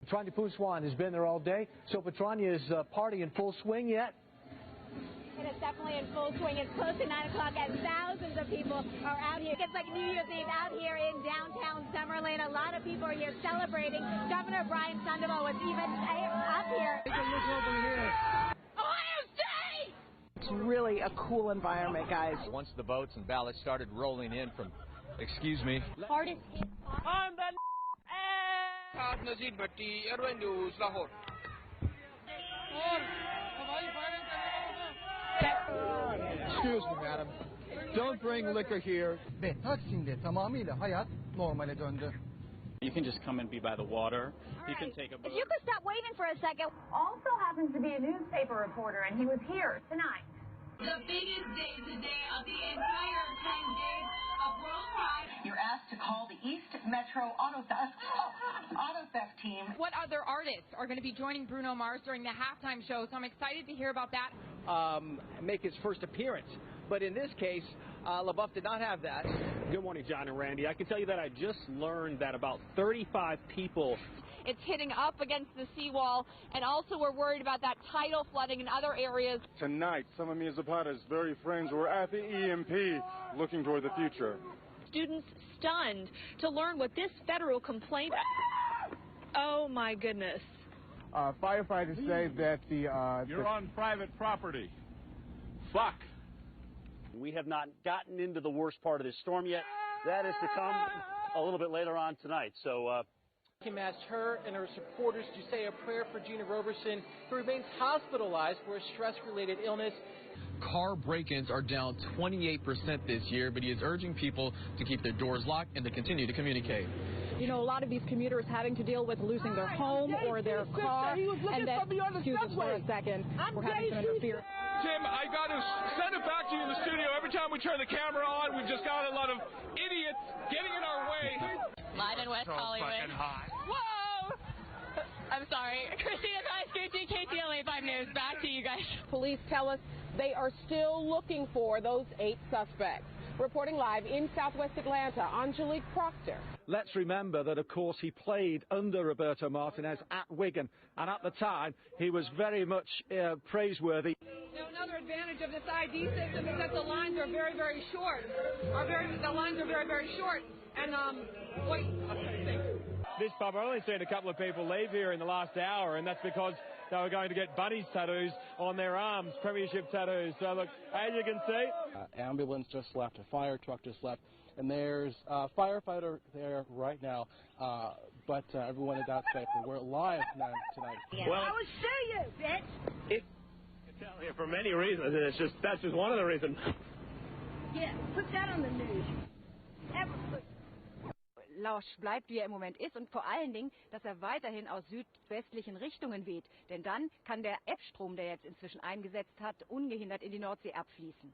Petrania Puswan has been there all day. So Petrania is party in full swing yet? It is definitely in full swing. It's close to 9 o'clock and thousands of people are out here. It's like New Year's Eve out here in downtown Summerlin. A lot of people are here celebrating. Governor Brian Sandoval was even up here. Take a look over here. Ohio State! It's really a cool environment, guys. Once the votes and ballots started rolling in from, excuse me. Hardest hit. On the News Lahore. Excuse me, madam. Don't bring liquor here. Taksim'de tamamıyla hayat normale döndü. You can just come and be by the water. All You right. can take a boat. If you could stop waving for a second. Also happens to be a newspaper reporter, and he was here tonight. The biggest day today of the entire 10 days of World Pride. You're asked to call the East Metro Auto Theft team. What other artists are going to be joining Bruno Mars during the halftime show? So I'm excited to hear about that. Make his first appearance. But in this case, LaBeouf did not have that. Good morning, John and Randy. I can tell you that I just learned that about 35 people. It's hitting up against the seawall, and also we're worried about that tidal flooding in other areas. Tonight, some of Zapata's very friends were at the EMP looking toward the future. Students stunned to learn what this federal complaint... Oh, my goodness. Firefighters say that You're on private property. Fuck. We have not gotten into the worst part of this storm yet. That is to come a little bit later on tonight. So, Kim asked her and her supporters to say a prayer for Gina Roberson, who remains hospitalized for a stress-related illness. Car break-ins are down 28% this year, but he is urging people to keep their doors locked and to continue to communicate. You know, a lot of these commuters having to deal with losing their home or their car, and then, excuse us for a second, we're having some interference. Tim, I got to send it back to you in the studio. Every time we turn the camera on, we've just got a lot of idiots getting in our way. Live in West Hollywood. Whoa! I'm sorry. Christina Scucci, KTLA 5 News. Back to you guys. Police tell us they are still looking for those 8 suspects. Reporting live in Southwest Atlanta, Angelique Proctor. Let's remember that, of course, he played under Roberto Martinez at Wigan, and at the time, he was very much praiseworthy. So another advantage of this ID system is that the lines are very, very short. The lines are very, very short. And, wait. This pub, I've only seen a couple of people leave here in the last hour, and that's because they were going to get bunnies tattoos on their arms, premiership tattoos. So, look, as you can see... Ambulance just left, a fire truck just left, and there's a firefighter there right now, but everyone is out safe. We're live tonight. Well, I was sure you, bitch. I can tell you for many reasons, and that's just one of the reasons. Yeah, put that on the news. Ever put... Lausch bleibt, wie er im Moment ist, und vor allen Dingen, dass er weiterhin aus südwestlichen Richtungen weht. Denn dann kann der Ebstrom, der jetzt inzwischen eingesetzt hat, ungehindert in die Nordsee abfließen.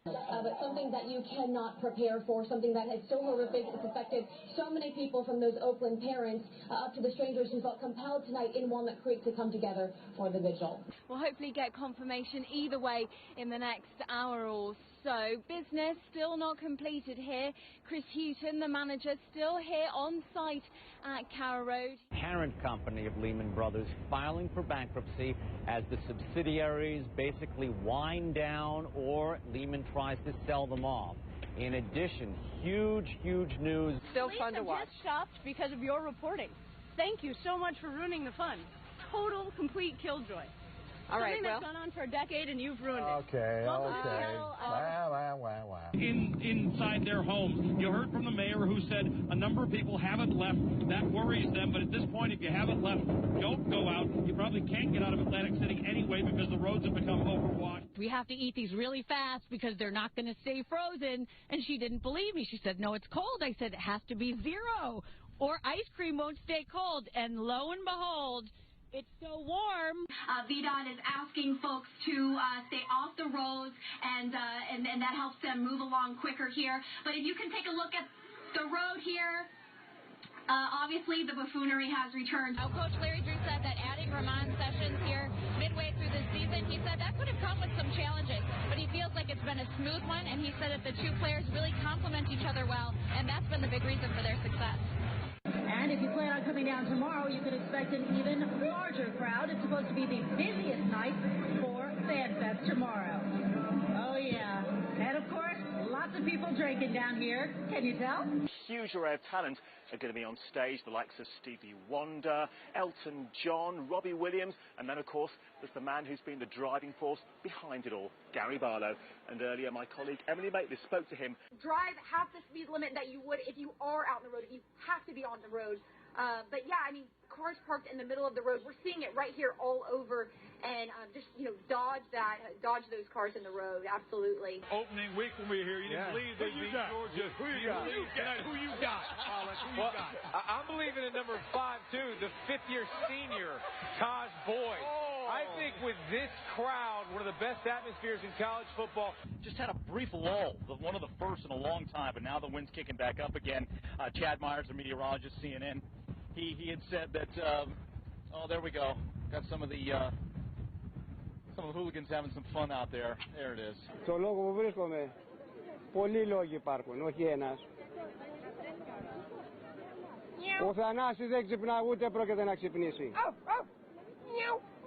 But something that you cannot prepare for, something that is so horrific, it's affected so many people, from those Oakland parents up to the strangers who felt compelled tonight in Walnut Creek to come together for the vigil. We'll hopefully get confirmation either way in the next hour or so. Business still not completed here. Chris Houghton, the manager, still here on site at Carroll Road. Parent company of Lehman Brothers filing for bankruptcy as the subsidiaries basically wind down or Lehman tries to sell them off. In addition, huge news. Still fun to watch. Just shocked because of your reporting. Thank you so much for ruining the fun. Total, complete killjoy. All right, something that's gone on for a decade and you've ruined it. Okay. Wow. Inside their homes. You heard from the mayor who said a number of people haven't left. That worries them, but at this point, if you haven't left, don't go out. You probably can't get out of Atlantic City anyway because the roads have become overwashed. We have to eat these really fast because they're not going to stay frozen. And she didn't believe me. She said, no, it's cold. I said, it has to be 0 or ice cream won't stay cold. And lo and behold, it's so warm. VDOT is asking folks to stay off the roads, and that helps them move along quicker here. But if you can take a look at the road here, obviously the buffoonery has returned. Coach Larry Drew said that adding Ramon Sessions here midway through the season, he said that could have come with some challenges, but he feels like it's been a smooth one, and he said that the two players really complement each other well, and that's been the big reason for their success. And And if you plan on coming down tomorrow, you can expect an even larger crowd. It's supposed to be the busiest night for FanFest tomorrow. Oh, yeah. And, of course, lots of people drinking down here. Can you tell? Huge array of talent are going to be on stage, the likes of Stevie Wonder, Elton John, Robbie Williams, and then, of course, there's the man who's been the driving force behind it all, Gary Barlow. And earlier, my colleague Emily Maitlis spoke to him. Drive half the speed limit that you would if you are out on the road, if you have to be on the road. But, yeah, I mean, cars parked in the middle of the road. We're seeing it right here all over. And just, dodge those cars in the road. Absolutely. Opening week when we were here, you didn't believe they beat Georgia. Who you got? Well, I'm believing in number 5, too, the fifth-year senior, Taj Boyd. I think with this crowd, one of the best atmospheres in college football. Just had a brief lull, one of the first in a long time, but now the wind's kicking back up again. Chad Myers, the meteorologist, CNN, he had said that, there we go. Got some of the hooligans having some fun out there. There it is. Στο λόγο που βρίσκομαι, πολλοί λόγοι υπάρχουν, όχι ένας. Ο Θανάσης δεν ξυπνά ούτε πρόκειται να ξυπνήσει.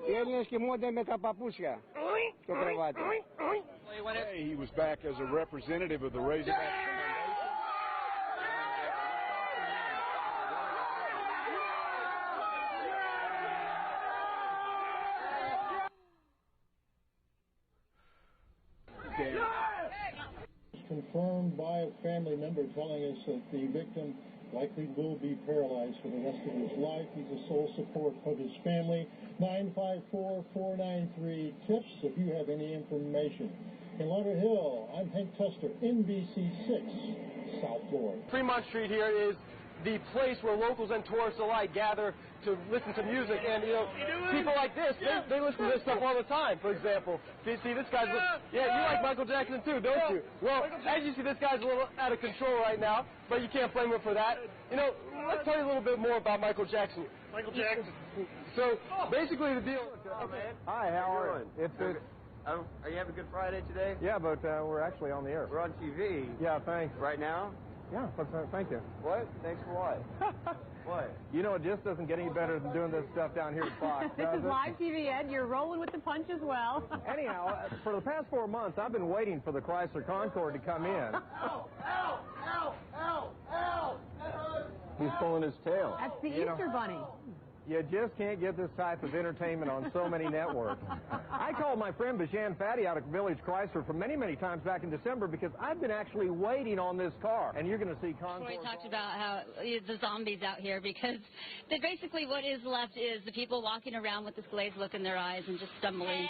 Οι Έλληνες κοιμούνται με τα παπούσια στο κρεβάτι. He was back as a representative of the Razorbacks. Confirmed by a family member telling us that the victim likely will be paralyzed for the rest of his life. He's the sole support of his family. 954-493-TIPS if you have any information. In Lauderhill, I'm Hank Tester, NBC6, South Florida. Fremont Street here is the place where locals and tourists alike gather to listen to music, and people like this, they listen to this stuff all the time. For example, you see this guy's, you like Michael Jackson too, don't you? Well, as you see, this guy's a little out of control right now, but you can't blame him for that. Let's tell you a little bit more about Michael Jackson. Michael Jackson. So basically, the deal. Hi, how are you? It's Are you having a good Friday today? Yeah, but we're actually on the air. We're on TV. Yeah, thanks. Right now? Yeah, thank you. What? Thanks for what? What? It just doesn't get any better than doing this stuff down here at Fox. This is live TV, Ed. You're rolling with the punch as well. Anyhow, for the past 4 months, I've been waiting for the Chrysler Concorde to come in. He's pulling his tail. That's the Easter Bunny. You just can't get this type of entertainment on so many networks. I called my friend Bajan Fatty out of Village Chrysler for many, many times back in December because I've been actually waiting on this car. And you're going to see Concorde. We talked about how the zombies out here because basically what is left is the people walking around with this glazed look in their eyes and just stumbling.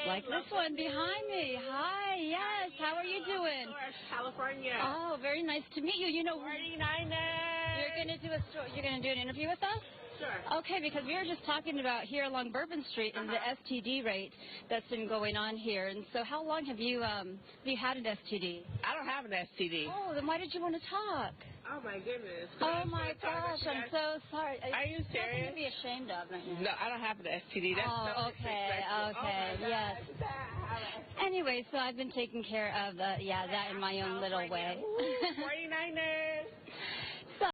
Like this one behind me. Hi, yes. How are you doing? California. Oh, very nice to meet you. 49ers. You're going to do an interview with us? Sure. Okay, because we were just talking about here along Bourbon Street and the STD rate that's been going on here. And so how long have you had an STD? I don't have an STD. Oh, then why did you want to talk? Oh, my goodness. Oh, my gosh, I'm so sorry. Are you serious? Nothing to be ashamed of right now. No, I don't have an STD. That's okay, yes. Anyway, so I've been taking care of that in my own little way. 49ers.